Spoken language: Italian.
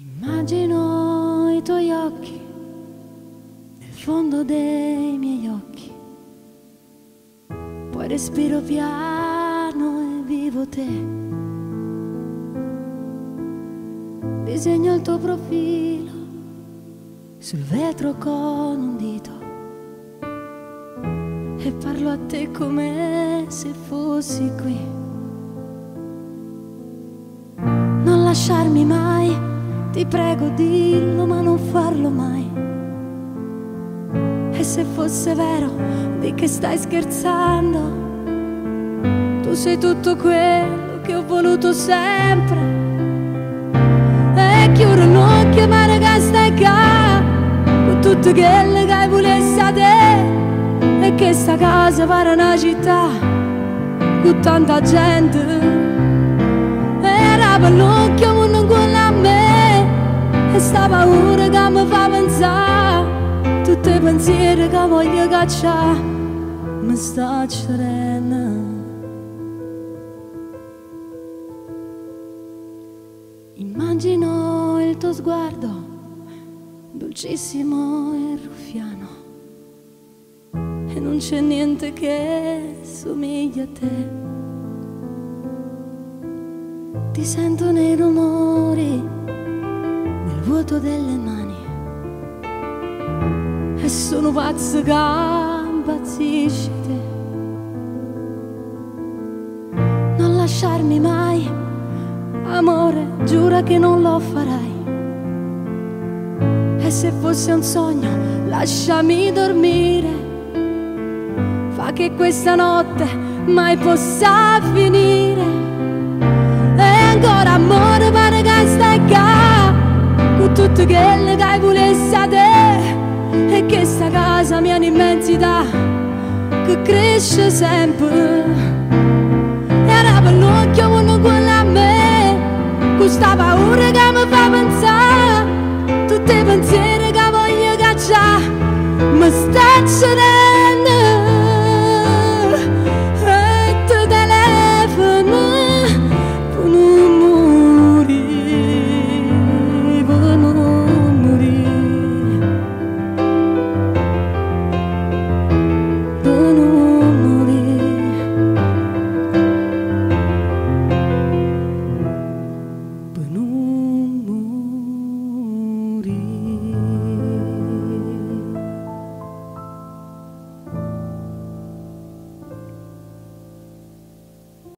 Immagino i tuoi occhi nel fondo dei miei occhi, poi respiro piano e vivo te. Disegno il tuo profilo sul vetro con un dito e parlo a te come se fossi qui. Non lasciarmi mai, ti prego dillo, ma non farlo mai. E se fosse vero, di che stai scherzando? Tu sei tutto quello che ho voluto sempre. E chiudo un occhio, ma raga stai qua, con tutto quello che hai volessi a te. E che sta casa pare una città, con tanta gente. Era per l'occhio, ma non quello a me. E sta paura che mi fa pensare, tutti i pensieri che voglio cacciare, mi sta accadendo. Immagino il tuo sguardo, dolcissimo e ruffiano, e non c'è niente che somiglia a te. Ti sento nei rumori, nel vuoto delle mani, e sono pazzo che impazzisci te. Non lasciarmi mai, amore, giura che non lo farai. E se fosse un sogno, lasciami dormire. Fa che questa notte mai possa finire. E ancora amore, pare che stai qua, con tutto quello che hai volessi a te. E che sta casa mia è un'immensità che cresce sempre. Era per l'occhio, ma non quello a me. Questa paura che mi fa pensare, tutti i pensieri che voglio cacciare, mi sta accadendo.